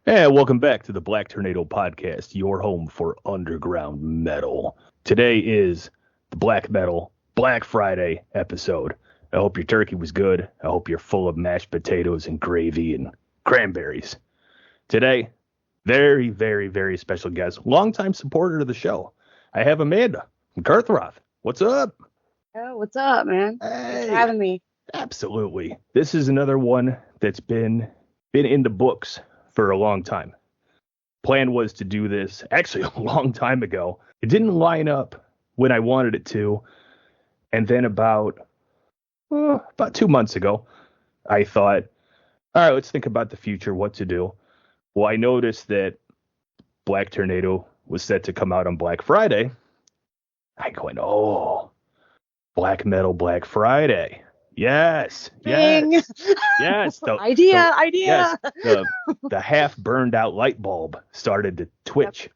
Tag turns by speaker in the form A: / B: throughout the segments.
A: And welcome back to the Black Tornado Podcast, your home for underground metal. Today is the Black Metal Black Friday episode. I hope your turkey was good. I hope you're full of mashed potatoes and gravy and cranberries. Today, very, very, very special guest, longtime supporter of the show. I have Amanda from Kirtroth. What's up?
B: Oh, what's up, man? Thanks for having me.
A: Absolutely. This is another one that's been in the books for a long time. Plan was to do this actually a long time ago. It didn't line up when I wanted it to. And then about 2 months ago, I thought, all right, let's think about the future, what to do. Well, I noticed that Black Tornado was set to come out on Black Friday. I going, oh, Black Metal Black Friday. Yes.
B: Ding.
A: Yes.
B: Idea.
A: Yes, the half burned out light bulb started to twitch. Yep.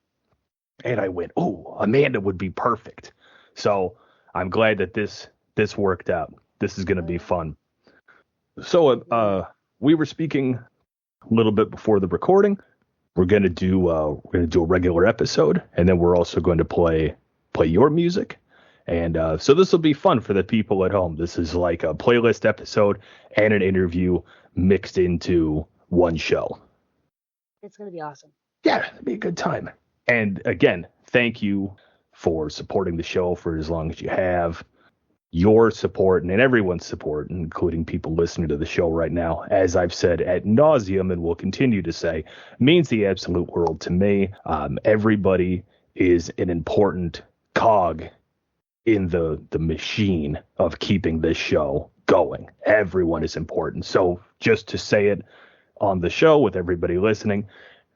A: And I went, oh, Amanda would be perfect. So I'm glad that this worked out. This is going to be fun. So we were speaking a little bit before the recording. We're going to do a regular episode, and then we're also going to play your music. And so this will be fun for the people at home. This is like a playlist episode and an interview mixed into one show.
B: It's going to be awesome.
A: Yeah, it'll be a good time. And again, thank you for supporting the show for as long as you have. Your support and everyone's support, including people listening to the show right now, as I've said ad nauseum and will continue to say, means the absolute world to me. Everybody is an important cog in the machine of keeping this show going. Everyone is important. So just to say it on the show with everybody listening,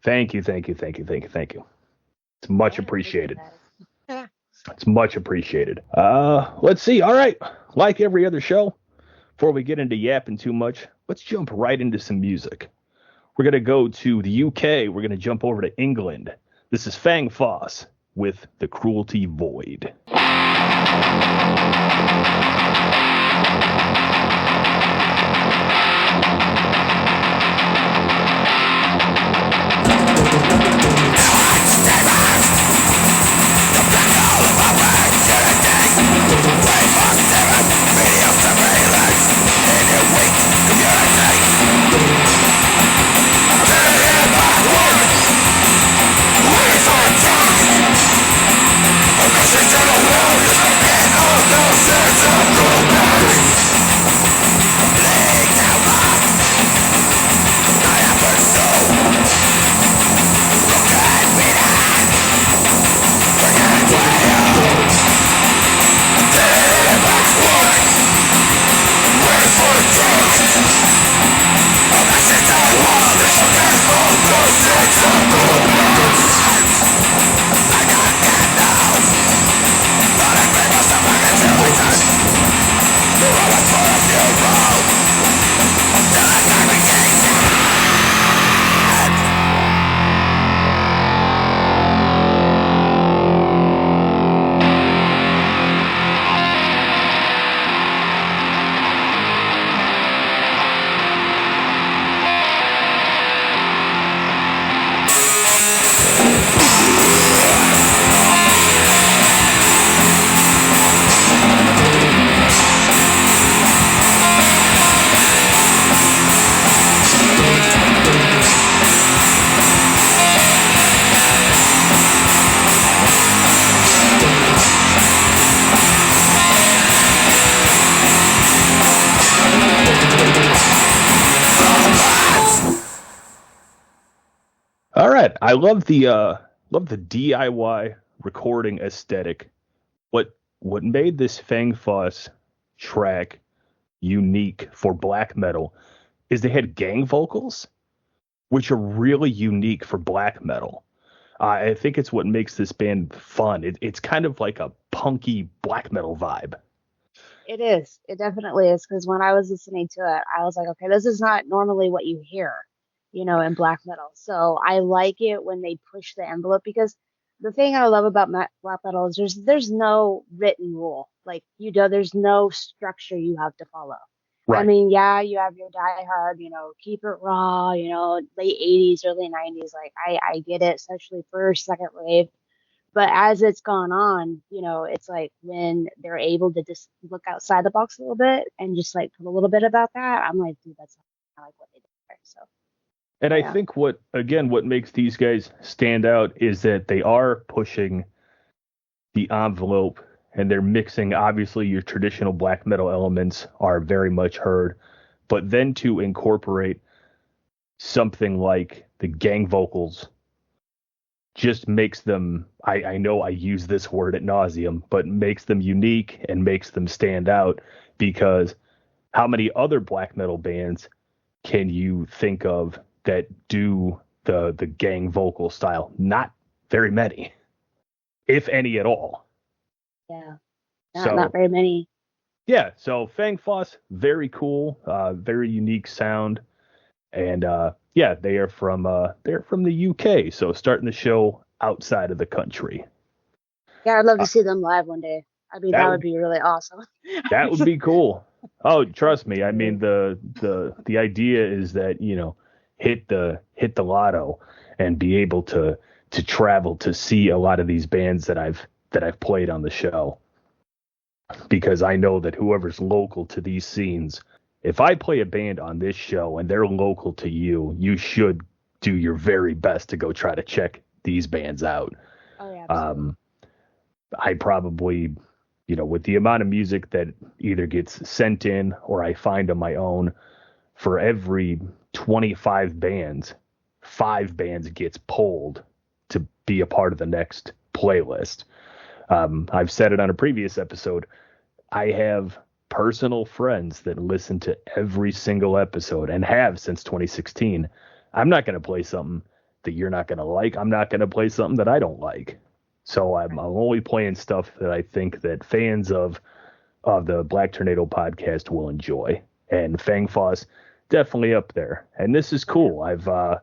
A: thank you. It's much appreciated. It's much appreciated. Let's see. All right. Like every other show, before we get into yapping too much, let's jump right into some music. We're going to go to the UK. We're going to jump over to England. This is Fangfoss with The Cruelty Void. All right, I love the DIY recording aesthetic. What made this Fangfoss track unique for black metal is they had gang vocals, which are really unique for black metal. I think it's what makes this band fun. It's kind of like a punky black metal vibe.
B: It is. It definitely is. Because when I was listening to it, I was like, okay, this is not normally what you hear, in black metal. So I like it when they push the envelope, because the thing I love about black metal is there's no written rule. Like, there's no structure you have to follow. I
A: Right.
B: mean, yeah, you have your diehard, keep it raw, late 80s, early 90s. Like, I get it, especially first, second wave. But as it's gone on, it's like when they're able to just look outside the box a little bit and just like put a little bit about that, I'm like, dude, that's not like what they did there. So,
A: And I
B: yeah.
A: think what makes these guys stand out is that they are pushing the envelope and they're mixing, obviously, your traditional black metal elements are very much heard, but then to incorporate something like the gang vocals just makes them, I know I use this word at nauseum, but makes them unique and makes them stand out because how many other black metal bands can you think of that do the gang vocal style? Not very many, if any at all.
B: Yeah. Not
A: So
B: very many.
A: yeah, so Fangfoss, very cool, very unique sound, and yeah, they're from the UK, so starting the show outside of the country.
B: Yeah, I'd love
A: Uh,
B: to see them live one day. I mean,
A: that
B: that would
A: would
B: be really awesome.
A: that would be cool. Oh, trust me. I mean,
B: Absolutely.
A: the idea is that hit the lotto and be able to travel to see a lot of these bands that I've played on the show because I know that whoever's local to these scenes, if I play a band on this show and they're local to you, you should do your very best to go try to check these bands out.
B: Oh, yeah, absolutely.
A: Um, I probably, with the amount of music that either gets sent in or I find on my own, for every 25 bands, 5 bands gets pulled to be a part of the next playlist. I've said it on a previous episode. I have personal friends that listen to every single episode and have since 2016. I'm not going to play something that you're not going to like. I'm not going to play something that I don't like. So I'm only playing stuff that I think that fans of the Black Tornado podcast will enjoy. And Fangfoss definitely up there. And this is
B: Oh, yeah.
A: cool. I've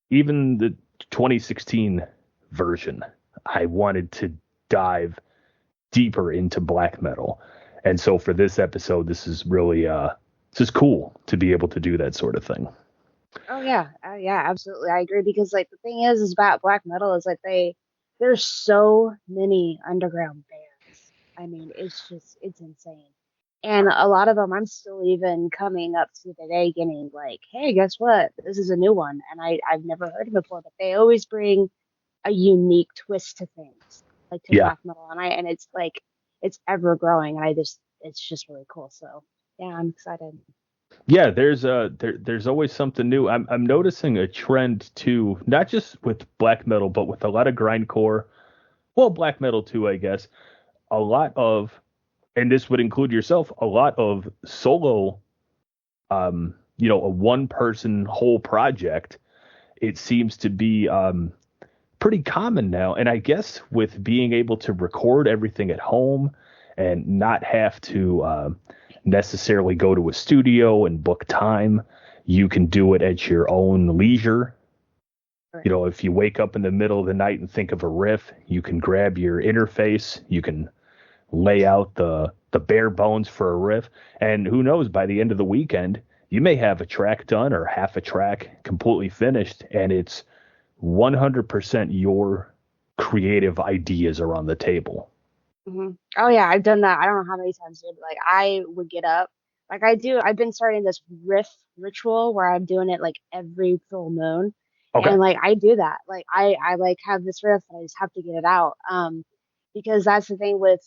A: even the 2016 version, I wanted to dive deeper into black metal. And so for this episode, this is really this is cool to be able to do that sort of thing.
B: Oh, yeah. Yeah, absolutely. I agree because, like, the thing is about black metal is like there's so many underground bands. I mean, it's insane. And a lot of them, I'm still even coming up to today getting like, hey, guess what? This is a new one. And I've never heard it before, but they always bring a unique twist to things, like to
A: Yeah.
B: black metal. And it's like, it's ever growing. And it's just really cool. So yeah, I'm excited.
A: Yeah, there's always something new. I'm noticing a trend too, not just with black metal, but with a lot of grindcore. Well, black metal too, I guess. A lot of, and this would include yourself, a lot of solo, a one person whole project. It seems to be pretty common now. And I guess with being able to record everything at home and not have to necessarily go to a studio and book time, you can do it at your own leisure.
B: Right.
A: If you wake up in the middle of the night and think of a riff, you can grab your interface, you can lay out the bare bones for a riff, and who knows, by the end of the weekend, you may have a track done or half a track completely finished, and it's 100% your creative ideas are on the table.
B: Oh yeah, I've done that. I don't know how many times, dude. Like I would get up, like I do. I've been starting this riff ritual where I'm doing it like every full moon,
A: Okay.
B: and like I do that. Like I like have this riff and I just have to get it out. Because that's the thing with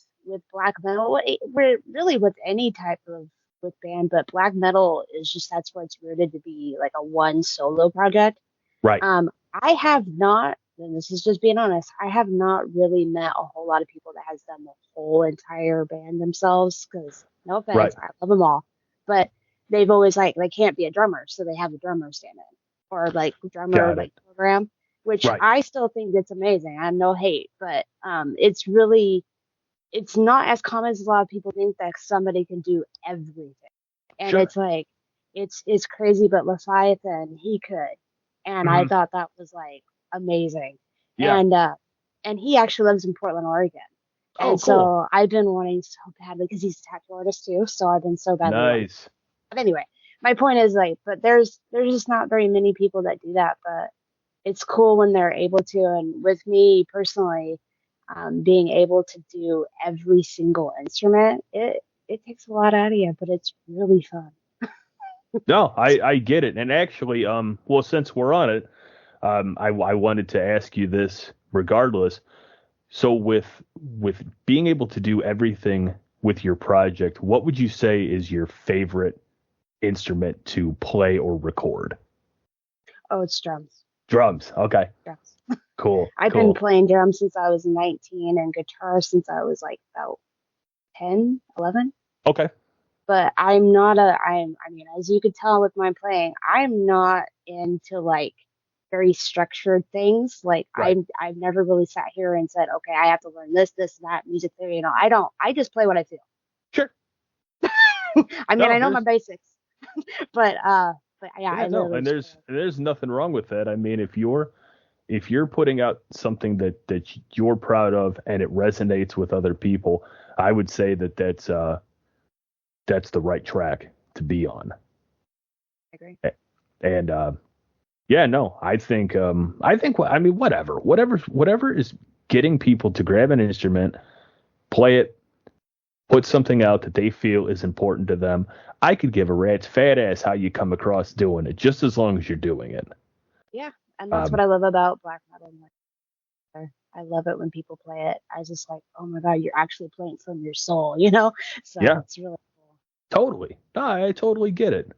B: black metal. We're really with any type of with band, but black metal is just that's where it's rooted to be like a one solo project.
A: Right.
B: I have not, and this is just being honest, I have not really met a whole lot of people that has done the whole entire band themselves. Because no
A: Right.
B: offense, I love them all, but they've always like they can't be a drummer, so they have a drummer stand in or like drummer
A: Got it.
B: like program, which
A: Right.
B: I still think it's amazing. I have no hate, but it's really it's not as common as a lot of people think that somebody can do everything. And
A: Sure.
B: it's like it's crazy, but Leviathan he could, and I
A: Hmm.
B: thought that was like amazing.
A: Yeah.
B: And he actually lives in Portland, Oregon,
A: Oh,
B: and
A: cool.
B: so I've been wanting so badly because he's a tattoo artist too. So I've been so badly wanting.
A: Nice.
B: But anyway, my point is like, but there's just not very many people that do that, but it's cool when they're able to. And with me personally, being able to do every single instrument, it takes a lot out of you, but it's really fun.
A: No, I get it. And actually, well, since we're on it, I wanted to ask you this regardless. So with being able to do everything with your project, what would you say is your favorite instrument to play or record?
B: Oh, it's drums.
A: Drums. Okay.
B: Drums.
A: Cool.
B: I've
A: Cool.
B: been playing drums since I was 19 and guitar since I was like about 10, 11.
A: Okay.
B: But I mean, as you could tell with my playing, I'm not into like very structured things. Like
A: Right.
B: I've never really sat here and said, okay, I have to learn this, that, music theory. You know, I don't. I just play what I feel.
A: Sure.
B: I mean,
A: No,
B: I know my basics, but yeah, I
A: no,
B: literally
A: and
B: just
A: there's nothing wrong with that. I mean, if you're putting out something that you're proud of and it resonates with other people, I would say that's the right track to be on.
B: I agree.
A: And yeah, no, I mean, whatever is getting people to grab an instrument, play it, put something out that they feel is important to them. I could give a rat's fat ass how you come across doing it, just as long as you're doing it.
B: Yeah, and that's what I love about black metal. I love it when people play it. I just like, oh my god, you're actually playing from your soul, you know? So
A: Yeah,
B: it's really cool.
A: totally. No, I totally get it.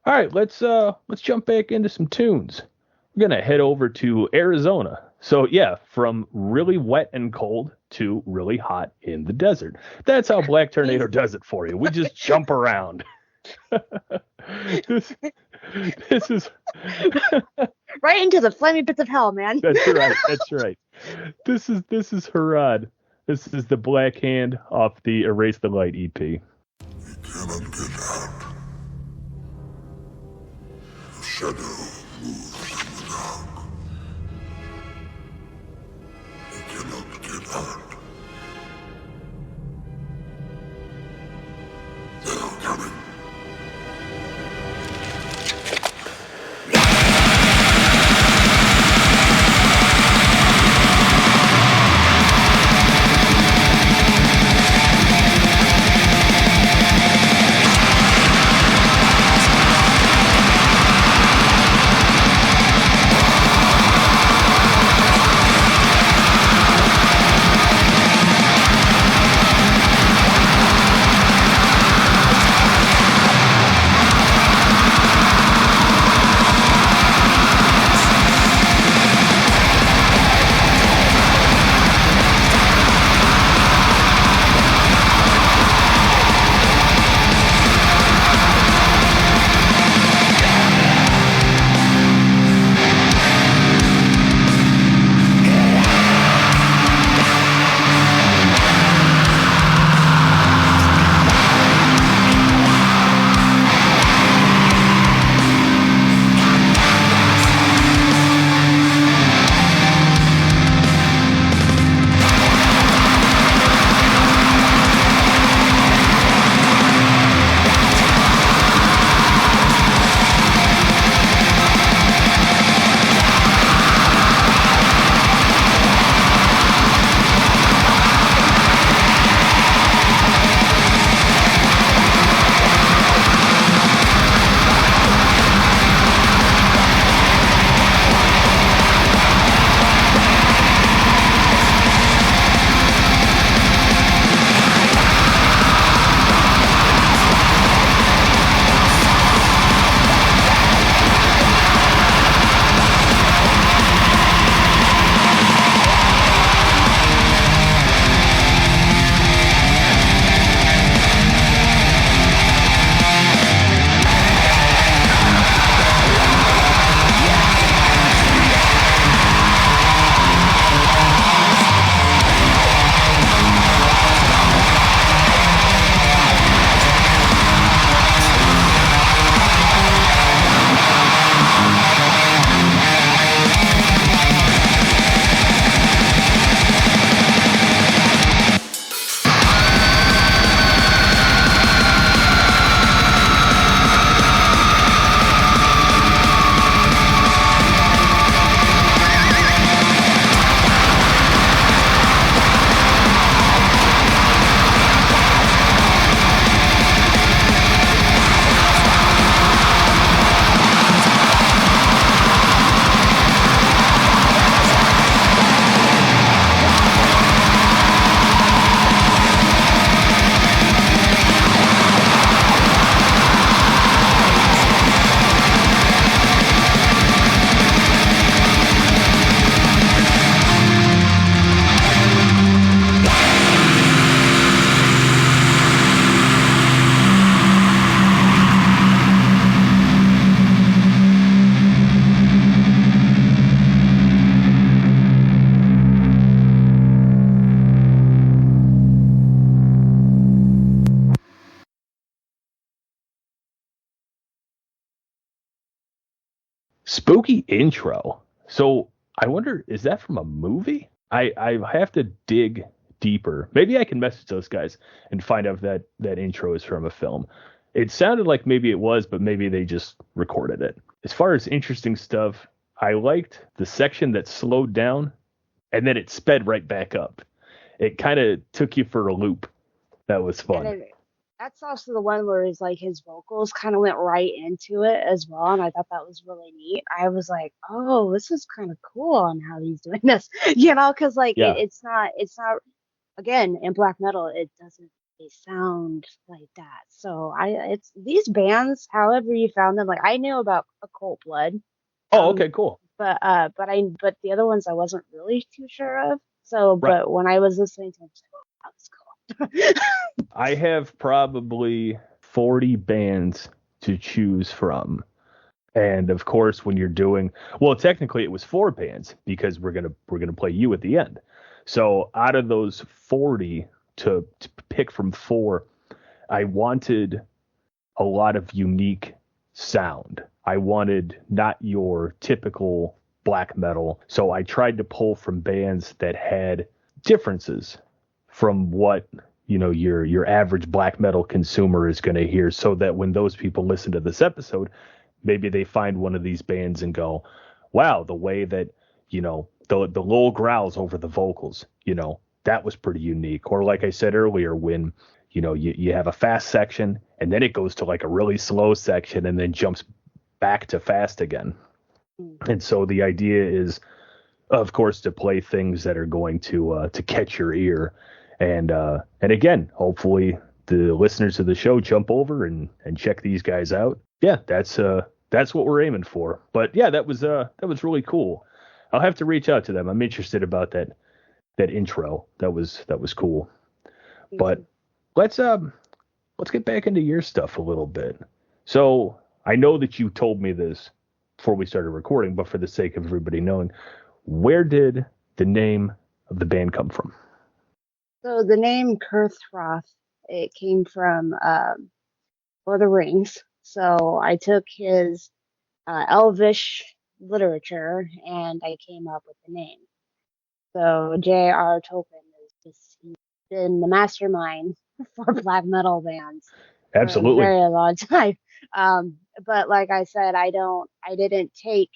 A: All right, let's jump back into some tunes. We're gonna head over to Arizona. So yeah, from really wet and cold to really hot in the desert. That's how Black Tornado does it for you. We just jump around. this is
B: right into the flaming pits of hell, man.
A: That's right. That's right. This is Harad. This is the Black Hand off the Erase the Light EP.
C: You cannot get out. The shadow moves in the dark. You cannot get out. They are coming.
A: Spooky intro. So I wonder, is that from a movie? I have to dig deeper. Maybe I can message those guys and find out if that intro is from a film. It sounded like maybe it was, but maybe they just recorded it. As far as interesting stuff, I liked the section that slowed down and then it sped right back up. It kind of took you for a loop. That was fun.
B: That's also the one where his vocals kind of went right into it as well, and I thought that was really neat. I was like, oh, this is kind of cool on how he's doing this, because it's not again in black metal it doesn't really sound like that. So it's these bands, however you found them. Like I knew about Occult Blood.
A: Oh, okay, cool.
B: But the other ones I wasn't really too sure of. So,
A: right.
B: But when I was listening to them, I was like, oh, that was cool.
A: I have probably 40 bands to choose from. And of course, when you're doing, well, technically it was 4 bands because we're gonna play you at the end. So out of those 40 to pick from 4, I wanted a lot of unique sound. I wanted not your typical black metal. So I tried to pull from bands that had differences from what, your average black metal consumer is going to hear, so that when those people listen to this episode, maybe they find one of these bands and go, wow, the way that, the low growls over the vocals, that was pretty unique. Or like I said earlier, when, you have a fast section and then it goes to like a really slow section and then jumps back to fast again. And so the idea is, of course, to play things that are going to catch your ear. And again, hopefully the listeners of the show jump over and check these guys out. Yeah, that's what we're aiming for. But yeah, that was really cool. I'll have to reach out to them. I'm interested about that intro. That was cool. But let's get back into your stuff a little bit. So I know that you told me this before we started recording, but for the sake of everybody knowing, where did the name of the band come from?
B: So the name Kirtroth, it came from Lord of the Rings. So I took his Elvish literature and I came up with the name. So J.R. Tolkien he's been the mastermind for black metal bands.
A: Absolutely.
B: For a very long time. But like I said, I didn't take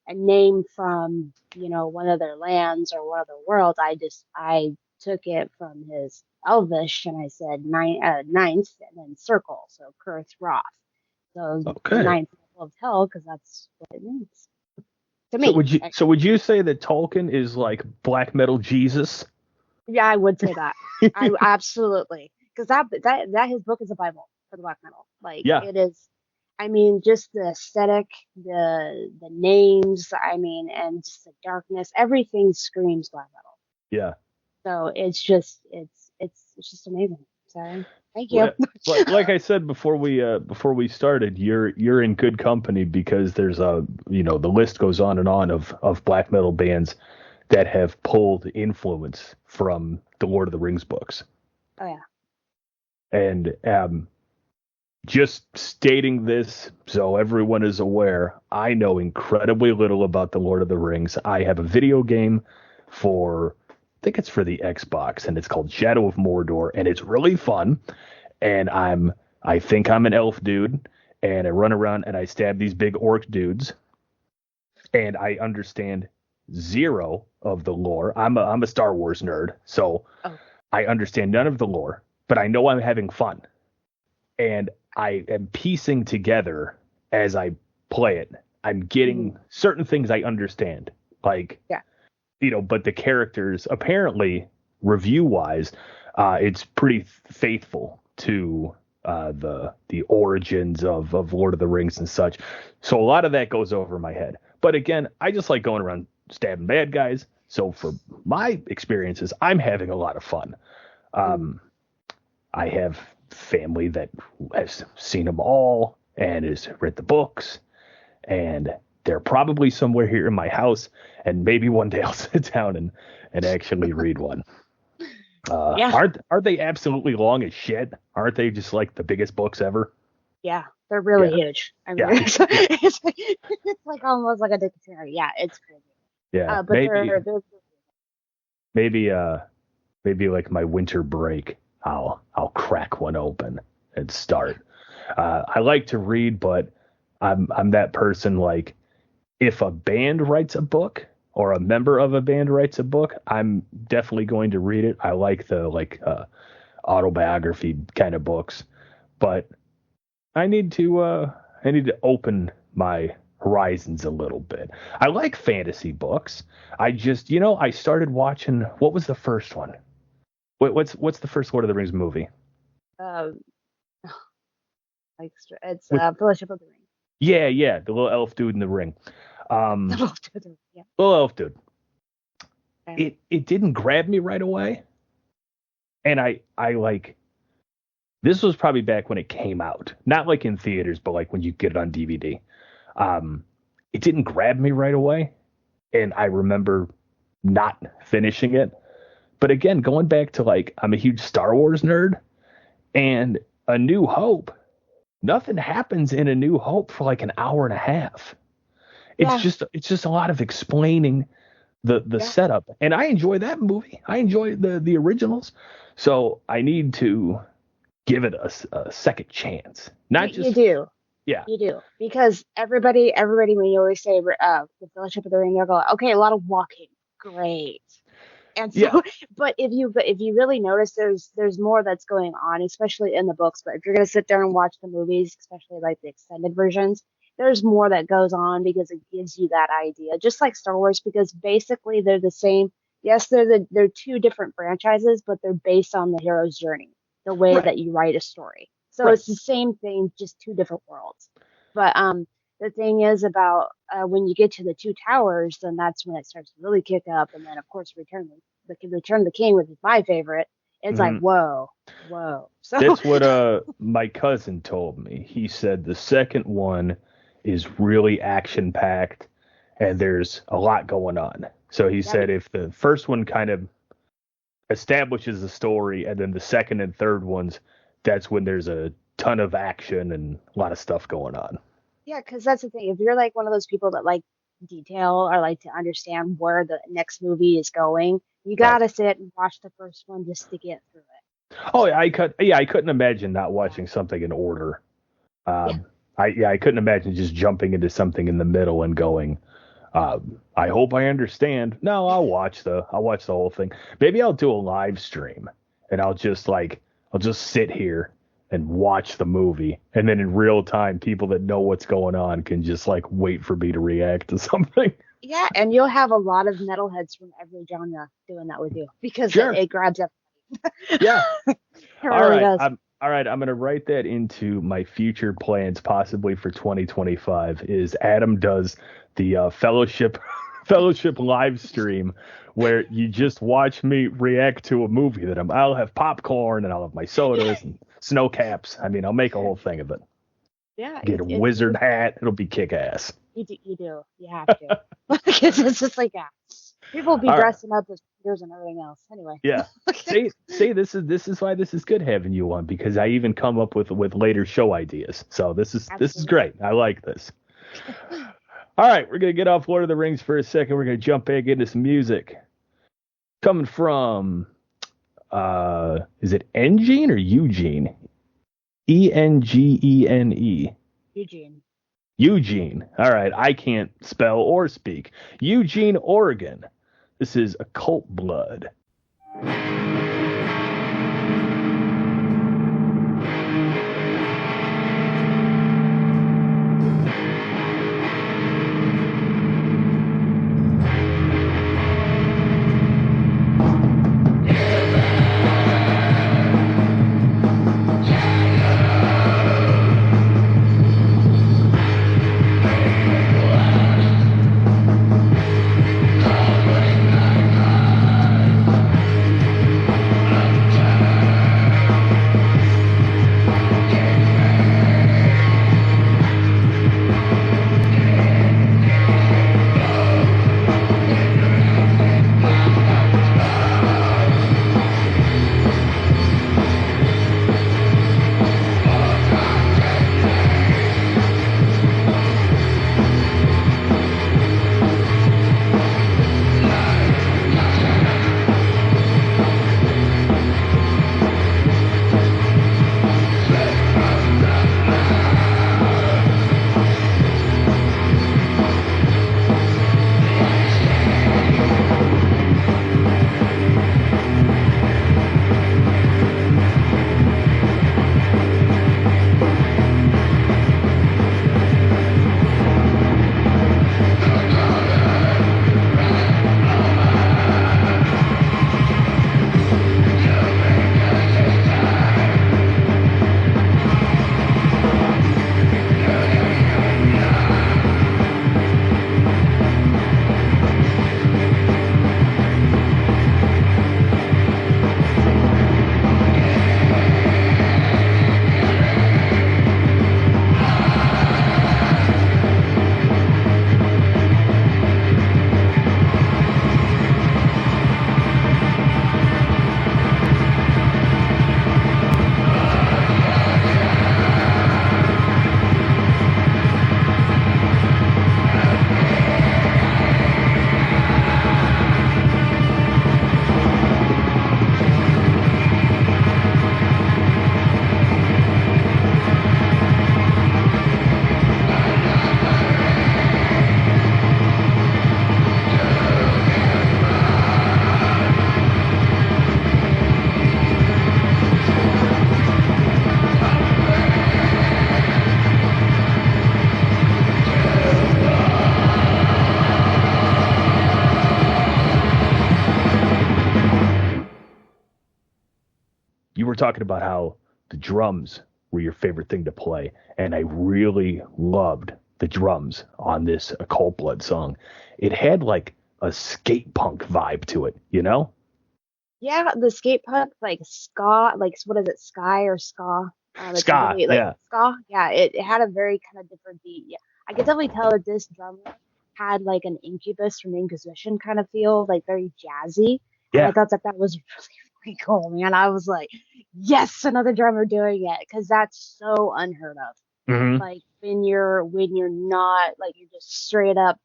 B: a name from, one of their lands or one of their worlds. I took it from his Elvish and I said ninth and then circle. So Kirtroth. So
A: okay.
B: The ninth level of hell, because that's what it means to me.
A: So would you say that Tolkien is like black metal Jesus?
B: Yeah, I would say that. I absolutely, because that his book is a Bible for the black metal. It is. I mean, just the aesthetic, the names. I mean, and just the darkness. Everything screams black metal.
A: Yeah.
B: So it's just amazing. So thank you.
A: Well, like I said before we started, you're in good company, because there's the list goes on and on of black metal bands that have pulled influence from the Lord of the Rings books.
B: Oh yeah.
A: And just stating this so everyone is aware, I know incredibly little about the Lord of the Rings. I have a video game I think it's for the Xbox, and it's called Shadow of Mordor, and it's really fun. And I think I'm an elf dude, and I run around and I stab these big orc dudes, and I understand zero of the lore. I'm a Star Wars nerd, so I understand none of the lore, but I know I'm having fun, and I am piecing together as I play it. I'm getting certain things I understand, but the characters, apparently, review-wise, it's pretty faithful to the origins of Lord of the Rings and such. So a lot of that goes over my head. But again, I just like going around stabbing bad guys. So for my experiences, I'm having a lot of fun. I have family that has seen them all and has read the books, and they're probably somewhere here in my house, and maybe one day I'll sit down and actually read one.
B: Yeah.
A: Aren't they absolutely long as shit? Aren't they just like the biggest books ever?
B: Yeah, they're really
A: Yeah.
B: huge. I mean,
A: Yeah.
B: it's like almost like a dictionary. Yeah, it's crazy.
A: Yeah.
B: But they're
A: Maybe maybe like my winter break, I'll crack one open and start. I like to read, but I'm that person, like, if a band writes a book or a member of a band writes a book, I'm definitely going to read it. I like the autobiography kind of books, but I need to open my horizons a little bit. I like fantasy books. I just, I started watching, what was the first one? What's the first Lord of the Rings movie?
B: um, like it's
A: With
B: Fellowship of the Ring.
A: Yeah, the little elf dude in the ring.
B: The
A: Um,
B: Fellowship of the Ring, yeah.
A: Little elf dude.
B: Okay.
A: It didn't grab me right away, and I like, this was probably back when it came out, not like in theaters, but like when you get it on DVD. Um, it didn't grab me right away, and I remember not finishing it. But again, going back to, like, I'm a huge Star Wars nerd, and A New Hope, nothing happens in A New Hope for like an hour and a half.
B: Yeah.
A: It's just a lot of explaining the
B: Yeah.
A: setup, and I enjoy that movie. I enjoy the originals, so I need to give it a second chance. Not
B: You
A: just
B: do.
A: Yeah,
B: You do. Because everybody, when you always say the Fellowship of the Ring, they'll go, okay, a lot of walking. Great. And so,
A: yeah,
B: but if you really notice, there's more that's going on, especially in the books. But if you're gonna sit there and watch the movies, especially like the extended versions, there's more that goes on because it gives you that idea. Just like Star Wars, because basically they're the same. Yes, they're two different franchises, but they're based on the hero's journey, the way
A: right,
B: that you write a story. So
A: right.
B: it's the same thing, just two different worlds. But the thing is about when you get to the two towers, then that's when it starts to really kick up. And then, of course, Return of the King, which is my favorite. It's like,
A: Mhm.
B: whoa, whoa. So
A: That's what my cousin told me. He said the second one is really action packed, and there's a lot going on. So he
B: yeah,
A: said if the first one kind of establishes the story, and then the second and third ones, that's when there's a ton of action and a lot of stuff going on.
B: yeah, because that's the thing. If you're like one of those people that like detail or like to understand where the next movie is going, you
A: Right.
B: gotta sit and watch the first one just to get through it.
A: Oh,
B: So
A: I couldn't imagine not
B: yeah,
A: watching something in order.
B: yeah,
A: I couldn't imagine just jumping into something in the middle and going, I hope I understand. No, I'll watch the whole thing. Maybe I'll do a live stream, and I'll just sit here and watch the movie, and then in real time, people that know what's going on can just like wait for me to react to something.
B: yeah. And you'll have a lot of metalheads from every genre doing that with you because
A: Sure.
B: it grabs everybody.
A: Yeah.
B: It
A: All
B: really
A: right.
B: does.
A: All right. I'm going to write that into my future plans, possibly for 2025. Is Adam does the fellowship live stream where you just watch me react to a movie that I'll have popcorn and I'll have my sodas and snow caps. I mean, I'll make a whole thing of it.
B: Yeah,
A: Get a wizard hat. It'll be kick ass.
B: you do. You have to. Because it's just like, yeah. People will be
A: All right.
B: dressing up as Peters and everything else. Anyway.
A: Yeah. See, this is why this is good having you on, because I even come up with later show ideas. So this is
B: Absolutely.
A: great. I like this. All right, we're gonna get off Lord of the Rings for a second. We're gonna jump back into some music. Coming from is it Engene or Eugene? Engene.
B: Eugene.
A: Eugene. All right, I can't spell or speak. Eugene, Oregon. This is Occult Blood. were talking about how the drums were your favorite thing to play, and I really loved the drums on this Occult Blood song. It had like a skate punk vibe to it, you know?
B: Yeah, the skate punk, like ska, like what is it, sky or ska? It's a
A: Ska,
B: really like
A: yeah.
B: ska. Yeah, it had a very kind of different beat. Yeah, I could definitely tell that this drummer had like an Incubus from Inquisition kind of feel, like very jazzy. And I
A: Yeah.
B: thought that was really cool, man. I was like, yes, another drummer doing it, because that's so unheard of.
A: Hmm.
B: Like when you're not like you're just straight up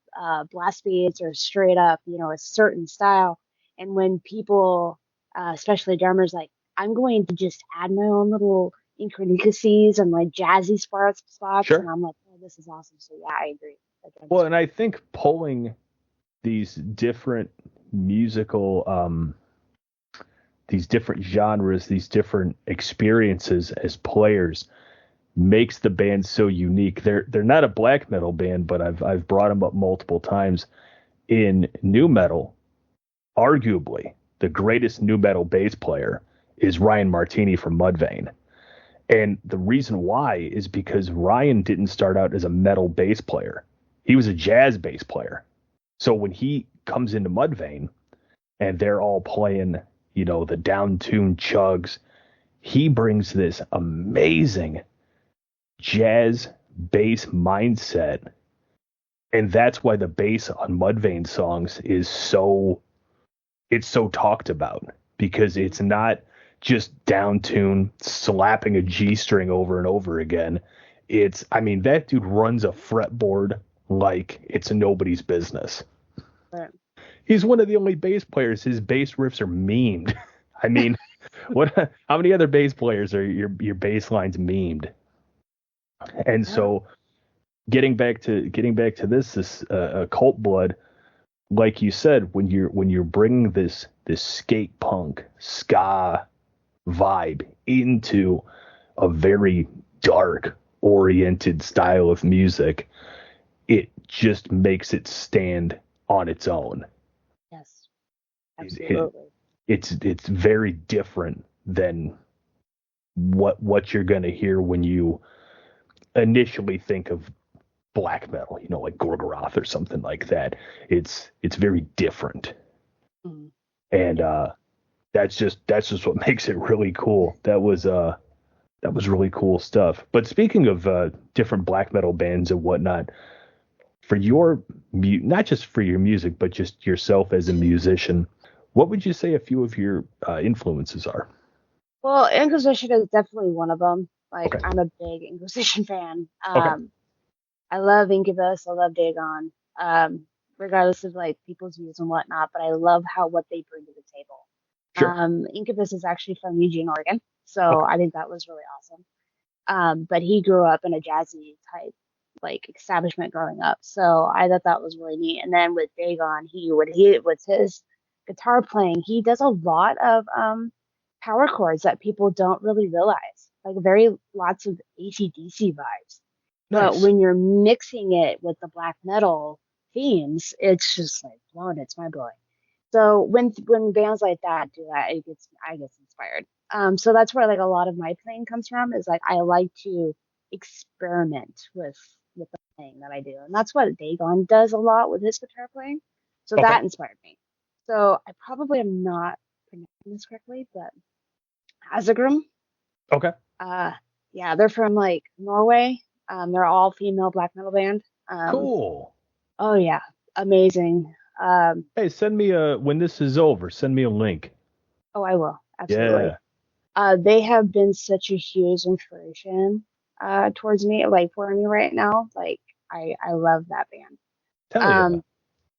B: blast beats or straight up, a certain style. And when people, especially drummers, like I'm going to just add my own little intricacies and like jazzy spots, and
A: Sure.
B: I'm like, oh, this is awesome. So yeah, I agree. That drummer's
A: Well, and I think pulling these different musical, these different genres, these different experiences as players makes the band so unique. They're not a black metal band, but I've brought them up multiple times. In new metal, arguably the greatest new metal bass player is Ryan Martini from Mudvayne. And the reason why is because Ryan didn't start out as a metal bass player. He was a jazz bass player. So when he comes into Mudvayne and they're all playing, the down-tuned chugs, he brings this amazing jazz bass mindset. And that's why the bass on Mudvayne songs is it's so talked about, because it's not just down tune slapping a G string over and over again. That dude runs a fretboard like it's nobody's business.
B: right.
A: He's one of the only bass players. His bass riffs are memed. I mean, how many other bass players are your bass lines memed? And
B: Yeah.
A: so getting back to this Occult Blood, like you said, when you're bringing this skate punk ska vibe into a very dark oriented style of music, it just makes it stand on its own.
B: Yes,
A: It,
B: absolutely.
A: it's very different than what you're going to hear when you initially think of black metal, like Gorgoroth or something like that. It's very different.
B: Mhm.
A: And
B: Yeah.
A: that's just what makes it really cool. That was really cool stuff. But speaking of different black metal bands and whatnot, for your not just for your music, but just yourself as a musician, what would you say a few of your influences are?
B: Well, Inquisition is definitely one of them. Like
A: Okay.
B: I'm a big Inquisition fan.
A: Okay.
B: I love Incubus. I love Dagon. Regardless of like people's views and whatnot, but I love what they bring to the table.
A: Sure.
B: Incubus is actually from Eugene, Oregon, so
A: Okay.
B: I think that was really awesome. But he grew up in a jazzy type like establishment growing up, so I thought that was really neat. And then with Dagon, he with his guitar playing, he does a lot of power chords that people don't really realize, like very lots of AC/DC vibes. But
A: Nice.
B: when you're mixing it with the black metal themes, it's just like blowing. It's mind blowing. So when bands like that do that, I get inspired. So that's where like a lot of my playing comes from. Is like I like to experiment with the playing that I do, and that's what Dagon does a lot with his guitar playing. So
A: Okay.
B: that inspired me. So I probably am not pronouncing this correctly, but Asagrum,
A: Okay.
B: uh, yeah, they're from like Norway. They're all female black metal band.
A: Cool.
B: Oh yeah, amazing.
A: Hey, send me when this is over, send me a link.
B: Oh, I will absolutely.
A: Yeah.
B: They have been such a huge inspiration towards me, like for me right now. Like I love that band.
A: Hell yeah.
B: Um,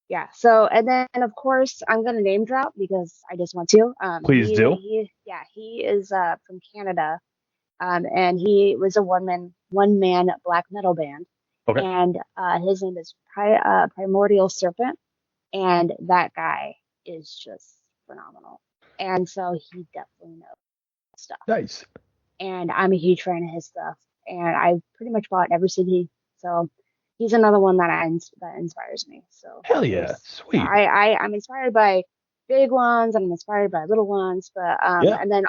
B: yeah. So and then of course I'm gonna name drop because I just want to.
A: Please do.
B: He is from Canada. And he was a one man black metal band,
A: Okay.
B: and his name is Primordial Serpent, and that guy is just phenomenal. And so he definitely knows stuff.
A: Nice.
B: And I'm a huge fan of his stuff, and I've pretty much bought every CD. So he's another one that inspires me. So
A: Hell yeah. Sweet.
B: I'm inspired by big ones, and I'm inspired by little ones, but
A: Yeah.
B: and then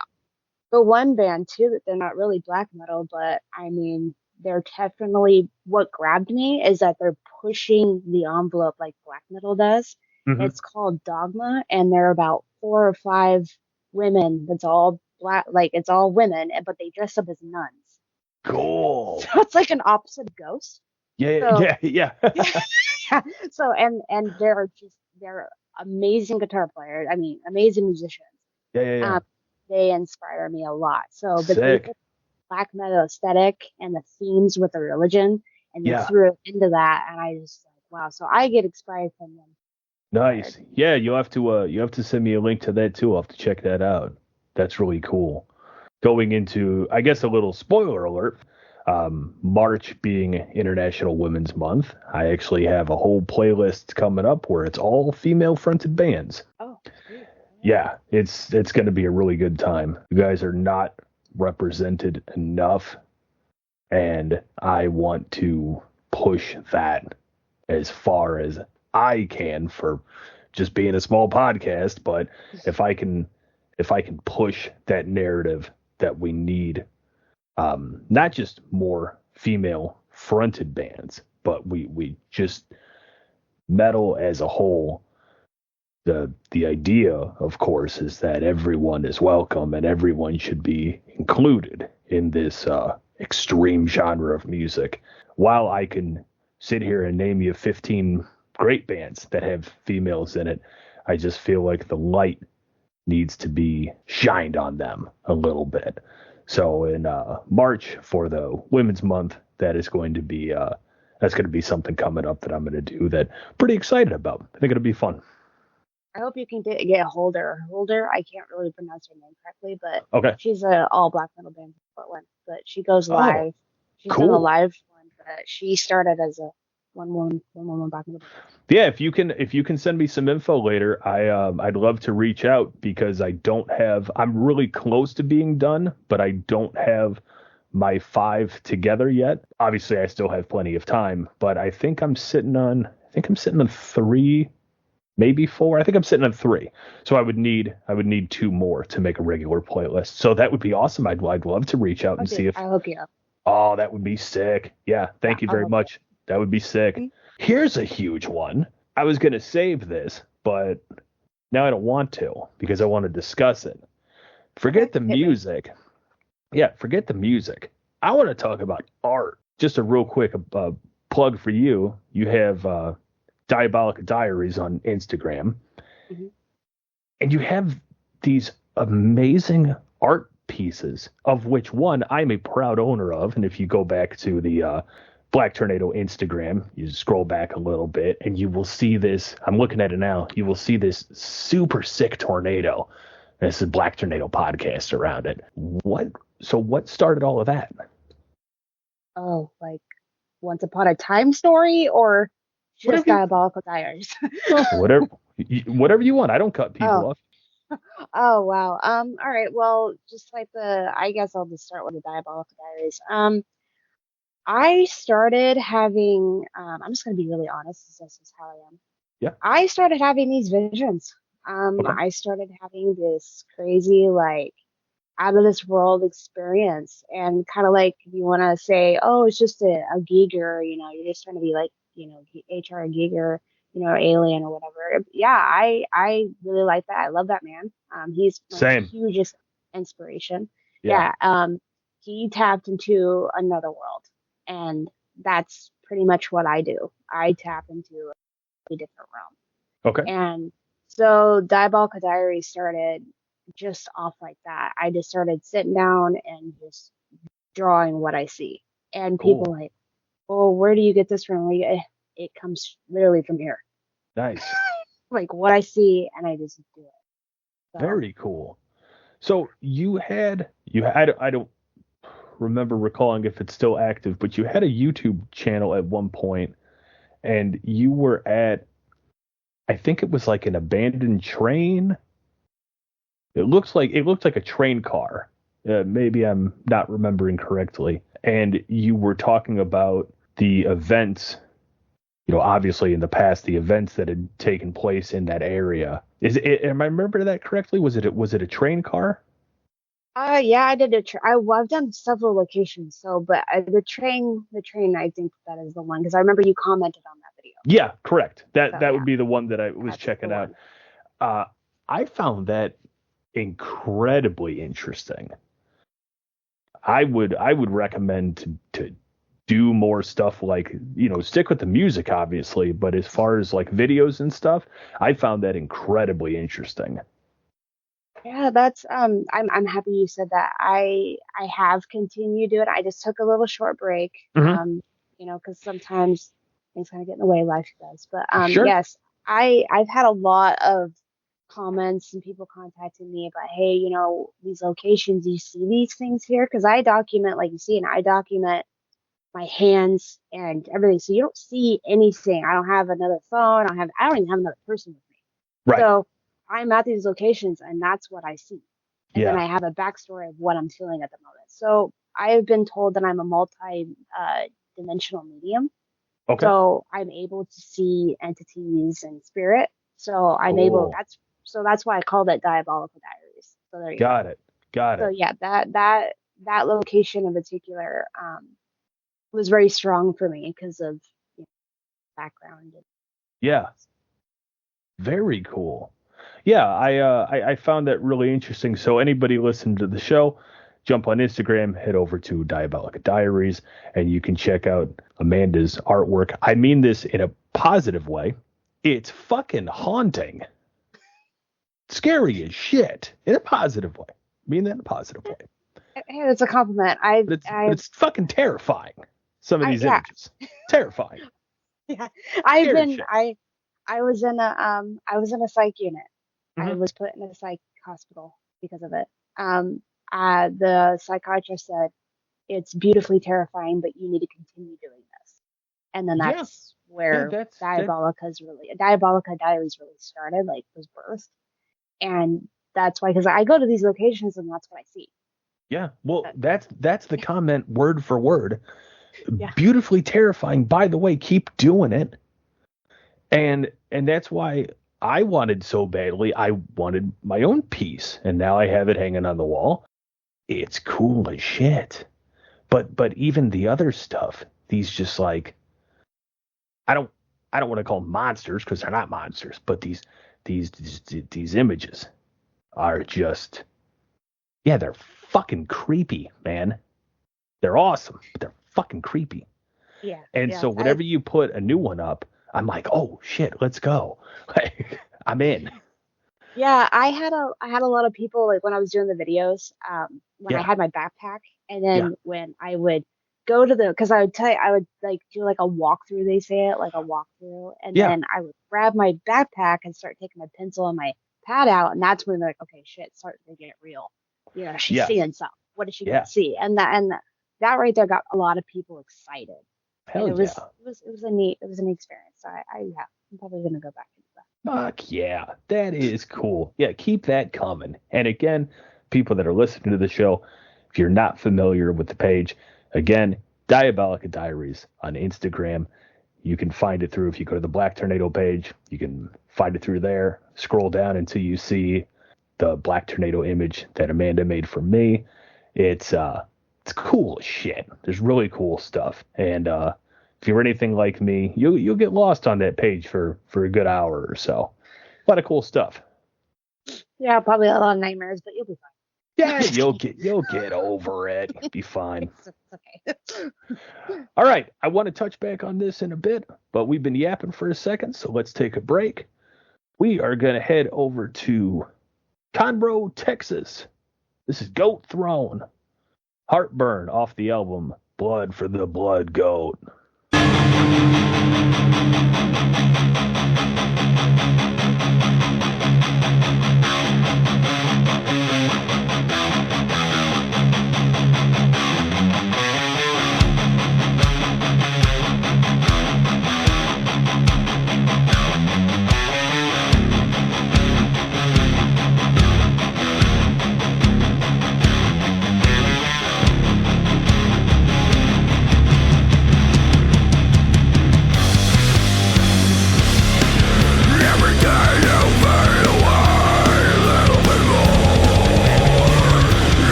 B: But one band too that they're not really black metal, but I mean they're definitely what grabbed me is that they're pushing the envelope like black metal does.
A: Hmm.
B: It's called Dogma, and they're about 4 or 5 women. That's all black, like it's all women, but they dress up as nuns.
A: Cool.
B: So it's like an opposite of Ghost.
A: Yeah,
B: So
A: yeah, yeah.
B: so and they're amazing guitar players. I mean, amazing musicians.
A: Yeah, yeah, yeah.
B: Um, they inspire me a lot. So, but they
A: Sick.
B: took black metal aesthetic and the themes with the religion, and they
A: Yeah.
B: threw it into that, and I just like, wow. So I get inspired from them. Inspired.
A: Nice. Yeah, you have to send me a link to that too. I'll have to check that out. That's really cool. Going into, I guess, a little spoiler alert. March being International Women's Month, I actually have a whole playlist coming up where it's all female fronted bands.
B: Oh, sweet.
A: Yeah, it's going to be a really good time. You guys are not represented enough, and I want to push that as far as I can for just being a small podcast. But if I can push that narrative that we need, not just more female fronted bands, but we just metal as a whole. The idea, of course, is that everyone is welcome and everyone should be included in this extreme genre of music. While I can sit here and name you 15 great bands that have females in it, I just feel like the light needs to be shined on them a little bit. So in March for the Women's Month, that's going to be something coming up that I'm going to do that I'm pretty excited about. I think it'll be fun.
B: I hope you can get Holder. Holder, I can't really pronounce her name correctly, but
A: Okay.
B: she's a all black metal band in Portland. But she goes
A: Oh,
B: live. She's done a
A: cool.
B: live one, but she started as a one woman black metal band.
A: Yeah, if you can send me some info later, I'd love to reach out because I'm really close to being done, but I don't have my 5 together yet. Obviously, I still have plenty of time, but I think I'm sitting on 3, maybe 4. I think I'm sitting on 3. So I would need 2 more to make a regular playlist. So that would be awesome. I'd love to reach out and see if
B: I'll hook you up.
A: Oh, that would be sick. Yeah, thank you very much. That would be sick.
B: Mm-hmm.
A: Here's a huge one. I was going to save this, but now I don't want to because I want to discuss it. Forget the music. Yeah, forget the music. I want to talk about art. Just a real quick plug for you. You have Diabolical Diaries on Instagram.
B: Mm-hmm.
A: And you have these amazing art pieces, of which one I'm a proud owner of. And if you go back to the Black Tornado Instagram, you scroll back a little bit and you will see this. I'm looking at it now. You will see this super sick tornado. This is Black Tornado podcast around it. What started all of that?
B: Oh, like Once Upon a Time story or just Diabolical Diaries?
A: Whatever you want. I don't cut people off.
B: Oh wow. All right. Well, just like I guess I'll just start with the Diabolical Diaries. I started having. I'm just gonna be really honest. This is how I am.
A: Yeah.
B: I started having these visions.
A: Okay.
B: I started having this crazy, like, out of this world experience, and kind of like if you want to say, oh, it's just a Giger, you're just trying to be like, HR Giger, alien or whatever. Yeah, I really like that. I love that man. He's my hugest inspiration. Yeah. He tapped into another world, and that's pretty much what I do. I tap into a different realm.
A: Okay.
B: And so Diabolical Diaries started just off like that. I just started sitting down and just drawing what I see. And people like, oh, where do you get this from? Like, it comes literally from here.
A: Nice.
B: Like what I see, and I just do it. So.
A: Very cool. So I don't remember recalling if it's still active, but you had a YouTube channel at one point, and you were at, I think it was like an abandoned train. It looked like a train car. Maybe I'm not remembering correctly. And you were talking about the events, obviously in the past, the events that had taken place in that area. Am I remembering that correctly? Was it a train car?
B: Yeah, I did I've done several locations. So, but the train, I think that is the one because I remember you commented on that video.
A: Yeah, correct. That
B: So
A: that
B: yeah,
A: would be the one that I was
B: that's the
A: checking out.
B: one.
A: Uh, I found that incredibly interesting. I would recommend to do more stuff like, stick with the music obviously, but as far as like videos and stuff, I found that incredibly interesting.
B: Yeah, that's I'm happy you said that. I have continued doing it. I just took a little short break.
A: Hmm.
B: Because sometimes things kind of get in the way, life does. But
A: Sure.
B: yes, I've had a lot of comments and people contacting me about, hey, these locations, you see these things here? Because I document, like you see, and I document my hands and everything. So you don't see anything. I don't have another phone. I don't even have another person with me.
A: Right.
B: So I'm at these locations and that's what I see. And then
A: Yeah.
B: I have a backstory of what I'm feeling at the moment. So I've been told that I'm a multi dimensional medium.
A: Okay.
B: So I'm able to see entities and spirit. So I'm able
A: Cool.
B: that's why I called it Diabolical Diaries. So there you go.
A: Got it. Got
B: So
A: it.
B: yeah, that location in particular was very strong for me because of background.
A: Yeah. Very cool. Yeah, I found that really interesting. So anybody listening to the show, jump on Instagram, head over to Diabolic Diaries, and you can check out Amanda's artwork. I mean this in a positive way. It's fucking haunting. Scary as shit. In a positive way. I mean that in a positive way.
B: Hey, that's a compliment. I
A: But
B: I
A: it's fucking terrifying. Some of
B: I
A: these
B: yeah
A: images. Terrifying.
B: yeah. I've
A: Scary
B: been
A: shit.
B: I was in a psych unit. I
A: Hmm.
B: was put in a psych hospital because of it. The psychiatrist said it's beautifully terrifying, but you need to continue doing this. And then
A: Yeah.
B: that's
A: Yeah,
B: where Diabolica Diaries really started, like was birthed. And that's why, because I go to these locations and that's what I see.
A: yeah. Well,
B: But,
A: that's the comment word for word.
B: yeah.
A: Beautifully terrifying. By the way, keep doing it. And that's why I wanted so badly. I wanted my own piece, and now I have it hanging on the wall. It's cool as shit. But even the other stuff, these just like I don't I don't want to call them monsters because they're not monsters, but these images are just, yeah, they're fucking creepy, man. They're awesome, but they're fucking creepy.
B: Yeah.
A: And
B: Yeah.
A: so whenever you put a new one up, I'm like, oh shit, let's go. Like, I'm in.
B: Yeah, I had a lot of people like when I was doing the videos, when I
A: Yeah,
B: had my backpack, and
A: yeah,
B: then when I would go to the, because I would tell you, I would like do like a walkthrough, they say it, like a walkthrough, and
A: yeah,
B: then I would grab my backpack and start taking my pencil and my pad out, and that's when they're like, okay, shit, starting to get real. She's
A: yeah,
B: seeing something. What is she gonna
A: yeah.
B: see? And that right there got a lot of people excited, and
A: Hell
B: it was
A: yeah.
B: it was it was a neat experience. So yeah, I'm probably gonna go back into that.
A: Fuck yeah. That is cool. Yeah, keep that coming. And again, people that are listening to the show, if you're not familiar with the page, again, Diabolica Diaries on Instagram. You can find it through, if you go to the Black Tornado page, you can find it through there. Scroll down until you see the Black Tornado image that Amanda made for me. It's cool as shit. There's really cool stuff. And if you're anything like me, you'll get lost on that page for a good hour or so. A lot of cool stuff.
B: Yeah, probably a lot of nightmares, but you'll be fine.
A: Yeah, you'll get over it. Be fine.
B: It's okay.
A: All right, I want to touch back on this in a bit, but we've been yapping for a second, so let's take a break. We are gonna head over to Conroe, Texas. This is Goat Throne. Heartburn off the album Blood for the Blood Goat.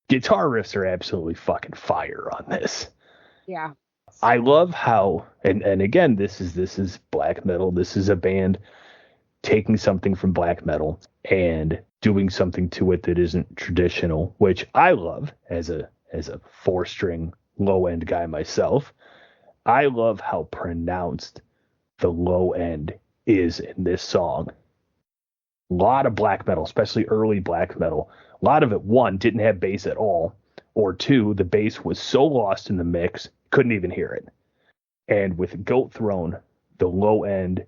A: guitar riffs are absolutely fucking fire on this.
B: Yeah.
A: I love how, and again, this is black metal. This is a band taking something from black metal and doing something to it that isn't traditional, which I love as a 4-string low end guy myself. I love how pronounced the low end is in this song. A lot of black metal, especially early black metal. A lot of it, one, didn't have bass at all, or two, the bass was so lost in the mix, couldn't even hear it. And with Goat Throne, the low end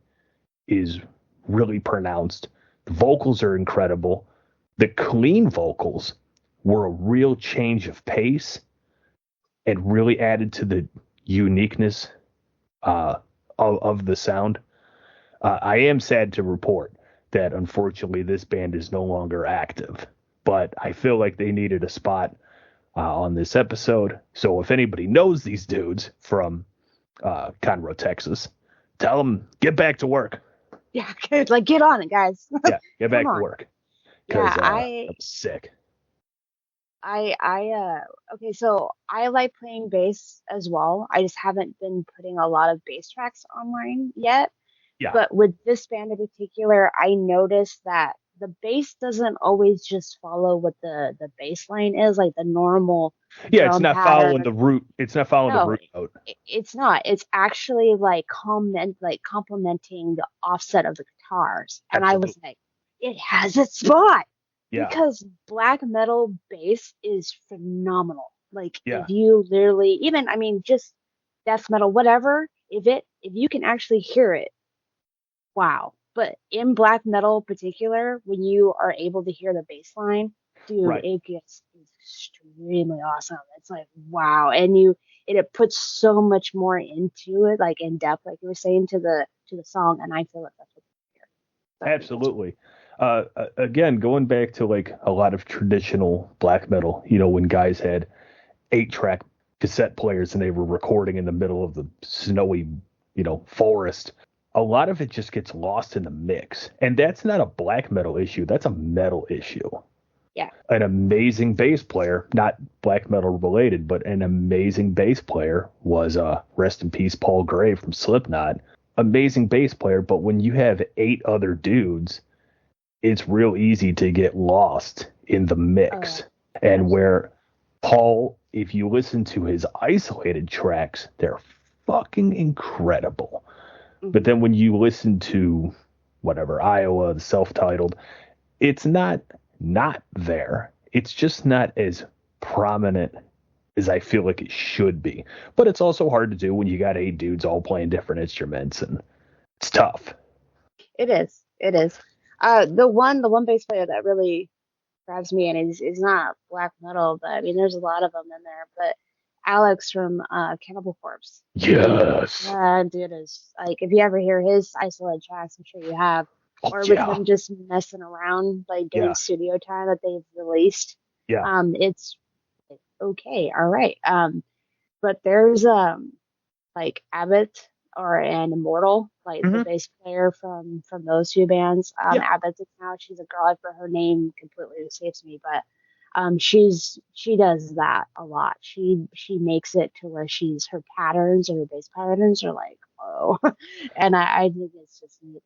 A: is really pronounced. The vocals are incredible. The clean vocals were a real change of pace and really added to the uniqueness of the sound. I am sad to report that unfortunately this band is no longer active, but I feel like they needed a spot on this episode. So if anybody knows these dudes from Conroe, Texas, tell them get back to work.
B: Yeah, like get on it, guys.
A: Yeah, get back to work. Because
B: Yeah,
A: I'm sick.
B: Okay, so I like playing bass as well. I just haven't been putting a lot of bass tracks online yet.
A: Yeah.
B: But with this band in particular, I noticed that the bass doesn't always just follow what the bass line is, like the normal
A: Yeah, it's
B: drum
A: not
B: pattern.
A: following the root. It's not following the root note.
B: It's not. It's actually like complementing the offset of the guitars. And
A: Absolutely.
B: I was like, it has its spot.
A: Yeah.
B: Because black metal bass is phenomenal. Like
A: Yeah.
B: if you literally even, I mean, just death metal, whatever, if you can actually hear it, wow. But in black metal in particular, when you are able to hear the bass line, dude,
A: Right.
B: it gets extremely awesome. It's like wow. And it puts so much more into it, like in depth, like you were saying, to the song, and I feel like that's what you're hearing.
A: Absolutely. Again, going back to like a lot of traditional black metal, when guys had 8-track cassette players and they were recording in the middle of the snowy, forest, a lot of it just gets lost in the mix. And that's not a black metal issue. That's a metal issue.
B: Yeah.
A: An amazing bass player, not black metal related, but an amazing bass player was rest in peace, Paul Gray from Slipknot. Amazing bass player, but when you have 8 other dudes, it's real easy to get lost in the mix. And where Paul, if you listen to his isolated tracks, they're fucking incredible. Mm-hmm. But then when you listen to whatever, Iowa, the self-titled, it's not there. It's just not as prominent as I feel like it should be. But it's also hard to do when you got 8 dudes all playing different instruments, and it's tough.
B: It is. The one bass player that really grabs me and is not black metal, but I mean there's a lot of them in there. But Alex from Cannibal Corpse.
A: Yes.
B: Dude is like, if you ever hear his isolated tracks, I'm sure you have, or with him just messing around like during studio time that they've released.
A: Yeah.
B: It's okay, all right. But there's like Abbott and Immortal, like the bass player from those 2 bands. Abbott's now, she's a girl, I forget her name completely escapes me, but she does that a lot. She makes it to where her patterns or her bass patterns are like, oh, and I think it's just neat.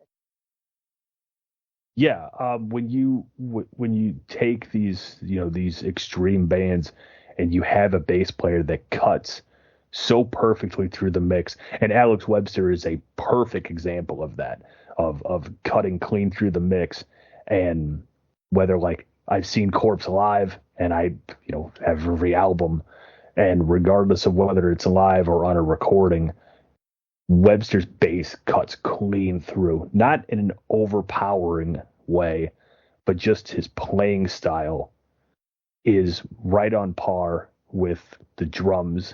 A: Yeah, when you take these these extreme bands and you have a bass player that cuts so perfectly through the mix, and Alex Webster is a perfect example of that, of cutting clean through the mix. And whether like I've seen Corpse live, and I have every album, and regardless of whether it's live or on a recording, Webster's bass cuts clean through, not in an overpowering way, but just his playing style is right on par with the drums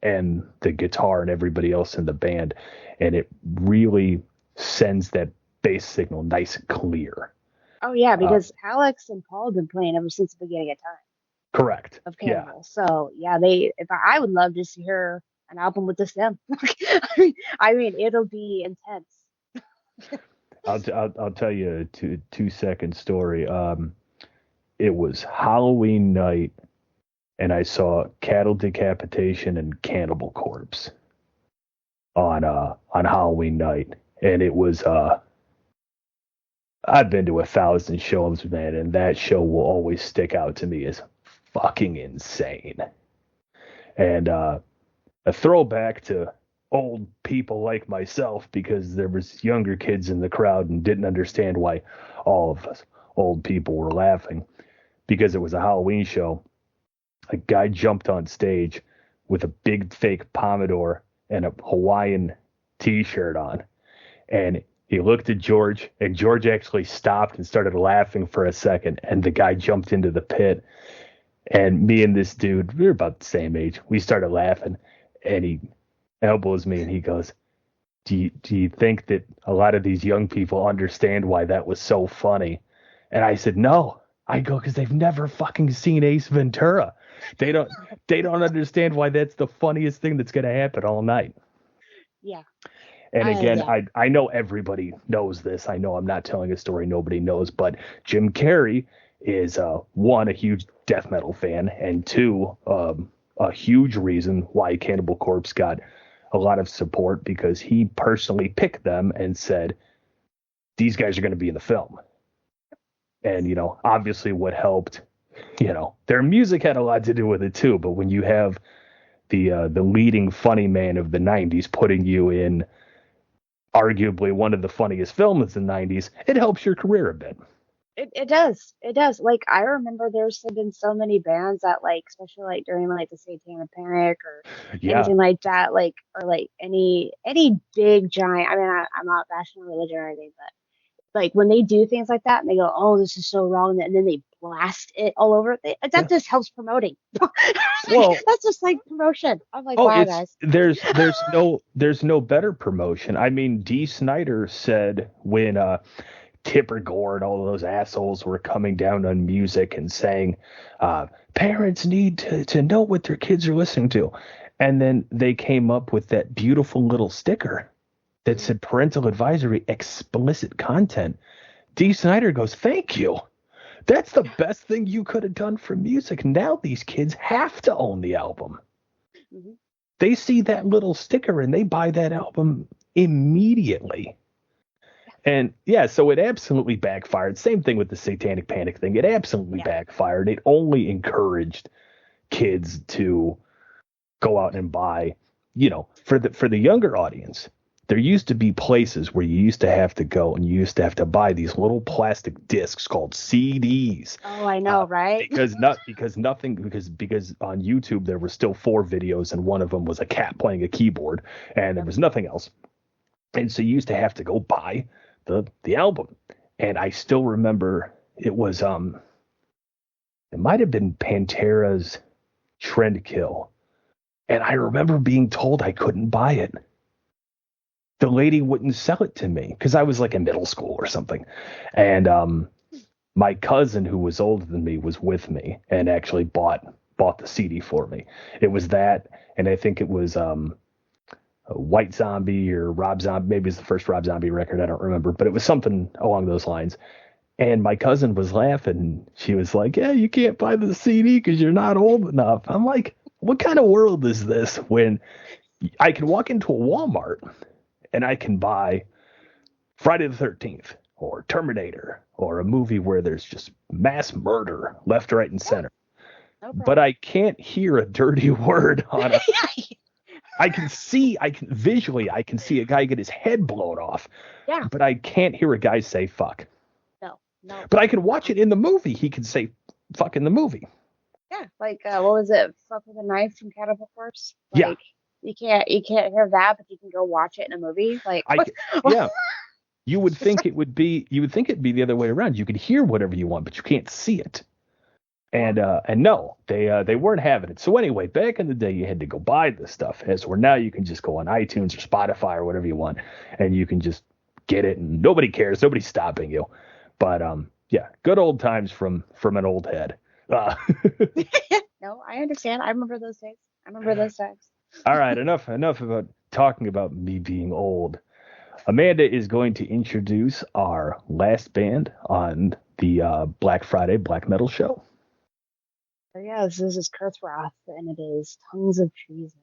A: and the guitar and everybody else in the band, and it really sends that bass signal nice and clear.
B: Oh yeah, because Alex and Paul have been playing ever since the beginning of time.
A: Correct.
B: Of Cannibal. Yeah. So yeah, I would love to hear an album with just them. I mean, it'll be intense.
A: I'll tell you a 2-second story. It was Halloween night and I saw Cattle Decapitation and Cannibal Corpse on Halloween night, and it was I've been to 1,000 shows, man, and that show will always stick out to me as fucking insane. And a throwback to old people like myself, because there was younger kids in the crowd and didn't understand why all of us old people were laughing, because it was a Halloween show. A guy jumped on stage with a big fake pompadour and a Hawaiian t-shirt on, and he looked at George, and George actually stopped and started laughing for a second, and the guy jumped into the pit. And me and this dude, we were about the same age, we started laughing, and he elbows me and he goes, do you think that a lot of these young people understand why that was so funny? And I said, no. I go, because they've never fucking seen Ace Ventura. They don't understand why that's the funniest thing that's going to happen all night.
B: Yeah.
A: And again,
B: yeah.
A: I know everybody knows this. I know I'm not telling a story nobody knows, but Jim Carrey is, one, a huge death metal fan, and two, a huge reason why Cannibal Corpse got a lot of support, because he personally picked them and said, these guys are going to be in the film. And, obviously what helped, their music had a lot to do with it too, but when you have the leading funny man of the 90s putting you in arguably one of the funniest films in the 90s, it helps your career a bit.
B: It does. It does. Like, I remember there's been so many bands that, like, especially like during like the Satanic Panic or anything like that, like, or like any big giant. I mean, I'm not bashing religion or anything, but like when they do things like that and they go, oh, this is so wrong, and then they blast it all over, that just helps promoting.
A: Well,
B: that's just like promotion. I'm like, wow, guys.
A: There's no better promotion. I mean, Dee Snider said when Tipper Gore and all those assholes were coming down on music and saying, parents need to know what their kids are listening to. And then they came up with that beautiful little sticker that said parental advisory, explicit content. Dee Snider goes, thank you. That's the best thing you could have done for music. Now these kids have to own the album. Mm-hmm. They see that little sticker and they buy that album immediately. And yeah, so it absolutely backfired. Same thing with the Satanic Panic thing. It absolutely backfired. It only encouraged kids to go out and buy, for the younger audience. There used to be places where you used to have to go and you used to have to buy these little plastic discs called CDs.
B: Oh, I know, right?
A: Because on YouTube there were still 4 videos and one of them was a cat playing a keyboard and there was nothing else. And so you used to have to go buy the album. And I still remember it was it might have been Pantera's Trendkill. And I remember being told I couldn't buy it. The lady wouldn't sell it to me because I was like in middle school or something. And my cousin, who was older than me, was with me and actually bought the CD for me. It was that, and I think it was White Zombie or Rob Zombie. Maybe it's the first Rob Zombie record. I don't remember, but it was something along those lines. And my cousin was laughing. She was like, yeah, you can't buy the CD because you're not old enough. I'm like, what kind of world is this when I can walk into a Walmart and I can buy Friday the 13th or Terminator or a movie where there's just mass murder left, right, and center. No, but I can't hear a dirty word on it. I can see a guy get his head blown off. Yeah. But I can't hear a guy say fuck. No. But I can watch it in the movie. He can say fuck in the movie.
B: Yeah. Like, what was it? Fuck with a knife from Cannibal Corpse? Like,
A: yeah.
B: You can't hear that, but you can go watch it in a movie. Like,
A: yeah. You would think it'd be the other way around. You could hear whatever you want, but you can't see it. And no, they weren't having it. So anyway, back in the day, you had to go buy this stuff. As where now you can just go on iTunes or Spotify or whatever you want, and you can just get it, and nobody cares. Nobody's stopping you. But yeah, good old times from an old head.
B: No, I understand. I remember those days. I remember those times.
A: All right, enough about talking about me being old. Amanda is going to introduce our last band on the Black Friday Black Metal show.
B: So yeah, this is Kirtroth, and it is Tongues of Treason.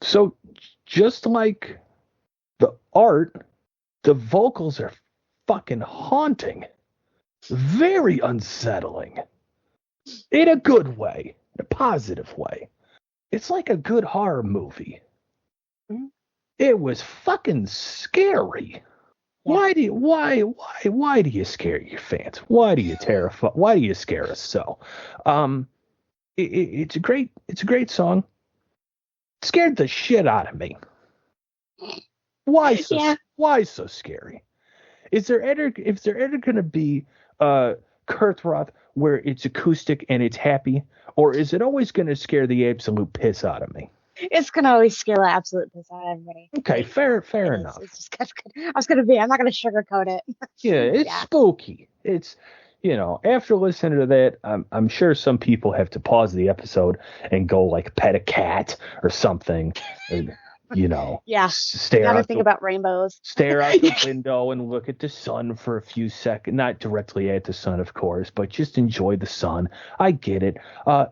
A: So just like the art, the vocals are fucking haunting. Very unsettling. In a good way. A positive way. It's like a good horror movie.
B: Mhm.
A: It was fucking scary.
B: Yeah.
A: Why do you scare your fans? Why do you terrify? Why do you scare us so? It's a great song. It scared the shit out of me.
B: Yeah.
A: Why so scary? Is there ever going to be Kirtroth where it's acoustic and it's happy, or is it always going to scare the absolute piss out of me?
B: It's gonna always scare the absolute piss out of everybody.
A: Okay,
B: Like,
A: fair
B: it is.
A: enough.
B: It's just I was gonna be. I'm not gonna sugarcoat it.
A: Yeah, it's
B: Yeah.
A: spooky. It's after listening to that, I'm sure some people have to pause the episode and go like pet a cat or something, and
B: Yeah.
A: stare
B: Gotta
A: out
B: think
A: the
B: about rainbows.
A: window and look at the sun for a few seconds. Not directly at the sun, of course, but just enjoy the sun. I get it.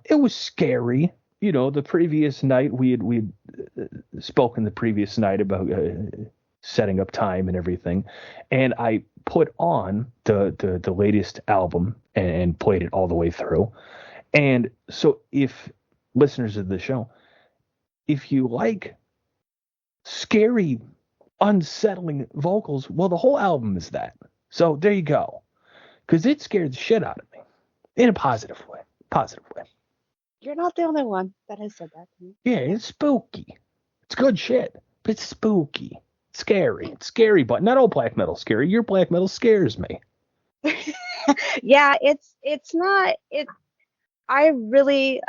A: It was scary. The previous night we had spoken the previous night about setting up time and everything, and I put on the latest album and played it all the way through. And so, if listeners of the show, if you like scary, unsettling vocals, well, the whole album is that. So there you go, because it scared the shit out of me in a positive way. Positive way.
B: You're not the only one that has said that to me.
A: Yeah, it's spooky. It's good shit, but it's spooky. Scary. It's scary, but not all black metal scary. Your black metal scares me.
B: Yeah, it's not it. I really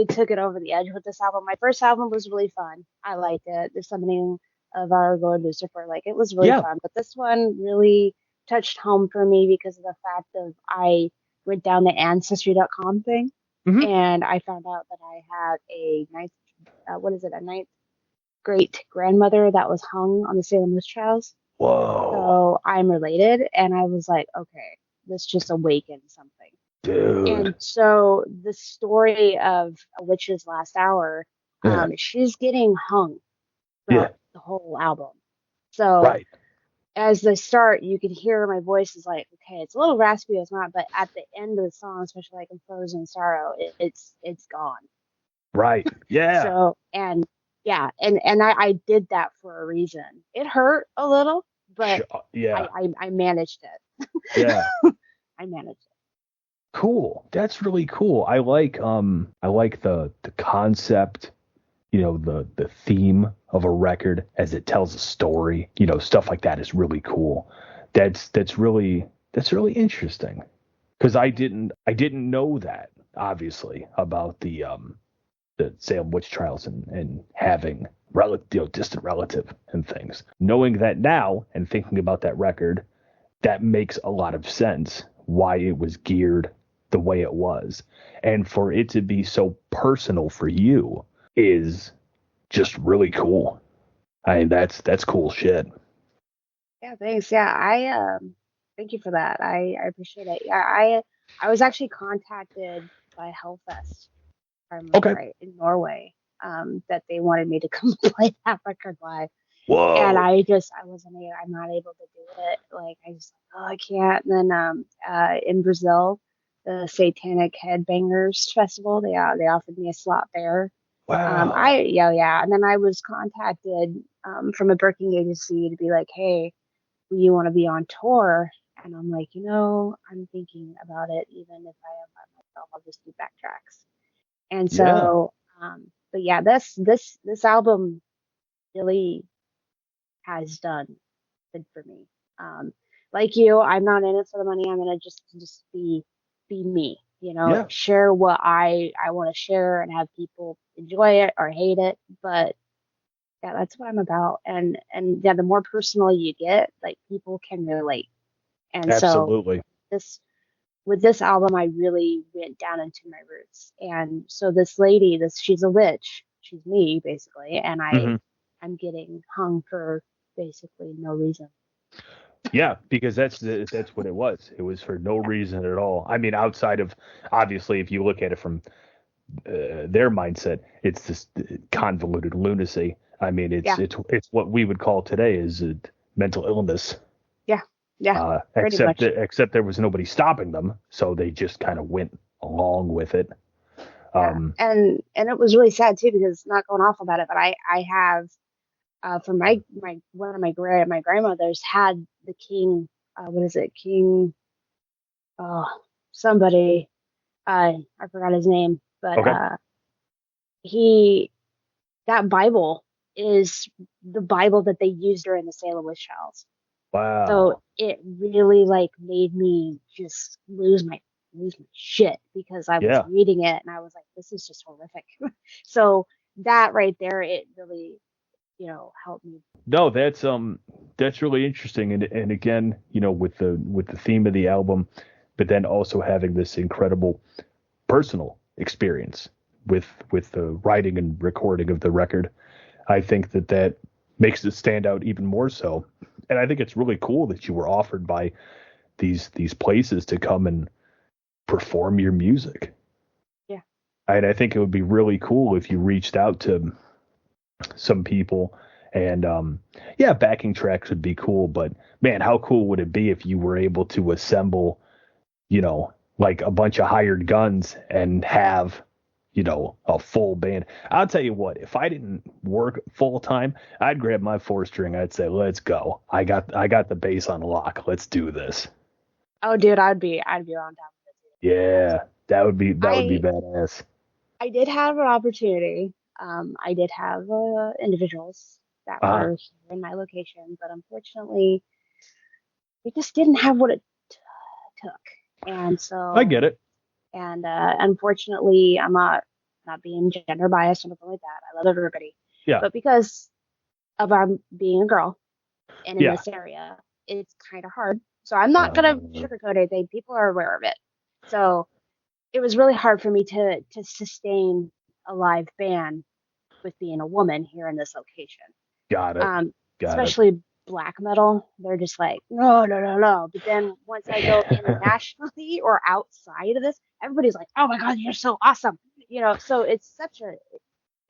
B: took it over the edge with this album. My first album was really fun. I liked it. The Summoning of Our Lord Lucifer, like it was really
A: Yeah.
B: fun. But this one really touched home for me because of the fact of I went down the ancestry.com thing
A: Mm-hmm.
B: and I found out that I had a ninth, a ninth great grandmother that was hung on the Salem witch trials.
A: Whoa,
B: So I'm related, and I was like, okay, this just awakened something.
A: dude.
B: And so the story of A Witch's Last Hour,
A: Yeah.
B: she's getting hung
A: Yeah.
B: throughout the whole album. So
A: Right.
B: as they start, you can hear my voice is like, okay, it's a little raspy, it's not, but at the end of the song, especially like in Frozen Sorrow, it's gone.
A: Right. Yeah.
B: So and I did that for a reason. It hurt a little, but
A: Yeah.
B: I managed it.
A: Yeah.
B: I managed it.
A: Cool. That's really cool. I like the concept, the theme of a record as it tells a story. Stuff like that is really cool. That's really interesting. Because I didn't know that, obviously, about the Salem witch trials and having distant relative and things. Knowing that now and thinking about that record, that makes a lot of sense why it was geared the way it was. And for it to be so personal for you is just really cool. I mean, that's cool shit.
B: Yeah, thanks. Yeah, I thank you for that. I appreciate it. Yeah, I was actually contacted by Hellfest, if I remember
A: Okay.
B: right, in Norway, that they wanted me to come play that record live.
A: Whoa.
B: And I'm not able to do it. Like I just, oh, I can't. And then, in Brazil, the Satanic Headbangers Festival, they offered me a slot there.
A: Wow.
B: Yeah. And then I was contacted, from a booking agency to be like, hey, do you want to be on tour? And I'm like, I'm thinking about it. Even if I am by myself, I'll just do backtracks. And so, but yeah, this album really has done good for me. Like you, I'm not in it for the money. I'm gonna just be me. Share what I want to share and have people enjoy it or hate it. But yeah, that's what I'm about. And yeah, the more personal you get, like people can relate. And
A: Absolutely.
B: so with this album, I really went down into my roots. And so this lady, she's a witch. She's me basically, and I'm getting hung for basically no reason.
A: Yeah, because that's what it was. It was for no reason at all. I mean, outside of obviously, if you look at it from their mindset, it's this convoluted lunacy. I mean, it's what we would call today is mental illness.
B: Yeah, pretty
A: except
B: much.
A: except there was nobody stopping them, so they just kind of went along with it.
B: And it was really sad too because not going off about it, but I have for my one of my grandmothers had the king. What is it, King? Oh, somebody. I forgot his name, but
A: Okay.
B: he that Bible is the Bible that they used during the Salem witch trials.
A: Wow.
B: So it really like made me just lose my shit because I was reading it and I was like, this is just horrific. So that right there, it really, helped me.
A: No, that's really interesting, and again, with the theme of the album, but then also having this incredible personal experience with the writing and recording of the record, I think that makes it stand out even more so. And I think it's really cool that you were offered by these places to come and perform your music.
B: Yeah.
A: And I think it would be really cool if you reached out to some people and backing tracks would be cool, but man, how cool would it be if you were able to assemble, like a bunch of hired guns and have, a full band. I'll tell you what, if I didn't work full time, I'd grab my 4-string. I'd say, let's go. I got the bass on lock. Let's do this.
B: Oh, dude, I'd be on top of it.
A: Yeah, that would be badass.
B: I did have an opportunity. I did have individuals that were here in my location, but unfortunately, we just didn't have what it took. And so
A: I get it.
B: And unfortunately, I'm not being gender biased or anything like that. I love everybody.
A: Yeah.
B: But because of being a girl and in this area, it's kind of hard. So I'm not gonna sugarcoat anything. People are aware of it. So it was really hard for me to sustain a live band with being a woman here in this location.
A: Got it.
B: Especially black metal, they're just like, no. But then once I go internationally or outside of this, everybody's like, oh my God, you're so awesome. So it's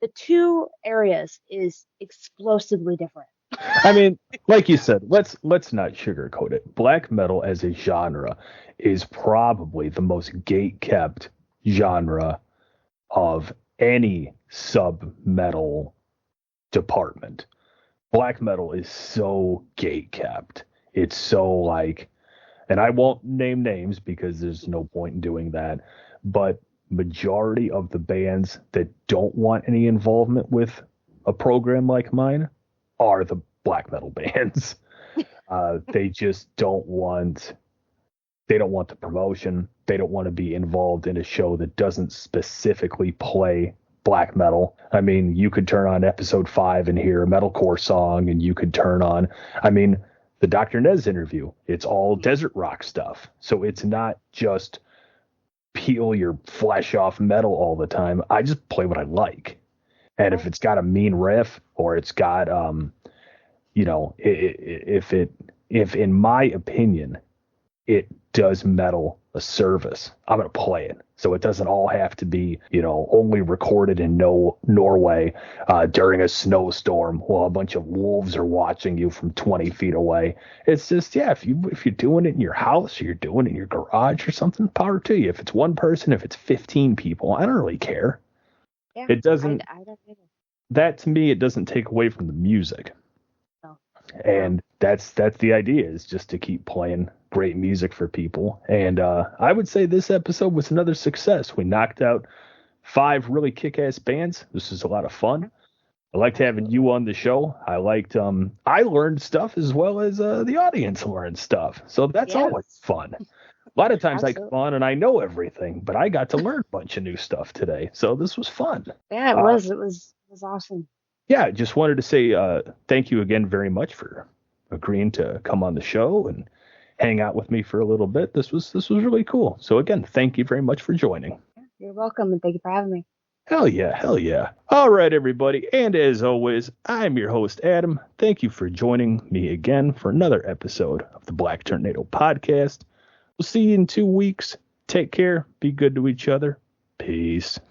B: the two areas is explosively different.
A: I mean, like you said, let's not sugarcoat it. Black metal as a genre is probably the most gate-kept genre of any sub-metal department. Black metal is so gate-kept. It's so like, and I won't name names because there's no point in doing that, but majority of the bands that don't want any involvement with a program like mine are the black metal bands. They just don't want the promotion. They don't want to be involved in a show that doesn't specifically play black metal. I mean, you could turn on episode 5 and hear a metalcore song, and you could turn on, the Dr. Nez interview. It's all desert rock stuff. So it's not just peel your flesh off metal all the time. I just play what I like. And if it's got a mean riff or it's got, if in my opinion, it does metal a service, I'm going to play it. So it doesn't all have to be, only recorded in Norway during a snowstorm while a bunch of wolves are watching you from 20 feet away. It's just, if you're doing it in your house or you're doing it in your garage or something, power to you. If it's one person, if it's 15 people, I don't really care.
B: Yeah,
A: it doesn't.
B: I don't either. That
A: to me, it doesn't take away from the music.
B: No.
A: And that's the idea, is just to keep playing great music for people. And I would say this episode was another success. We knocked out 5 really kick-ass bands. This was a lot of fun. I liked having you on the show. I liked I learned stuff as well as the audience learned stuff. So that's always fun. A lot of times I come on and I know everything, but I got to learn a bunch of new stuff today. So this was fun.
B: Yeah, it was. It was awesome.
A: Yeah, just wanted to say thank you again very much for agreeing to come on the show and hang out with me for a little bit. This was really cool. So again, thank you very much for joining.
B: You're welcome, and thank you for having me.
A: Hell yeah. All right, everybody. And as always, I'm your host, Adam. Thank you for joining me again for another episode of the Black Tornado Podcast. We'll see you in 2 weeks. Take care. Be good to each other. Peace.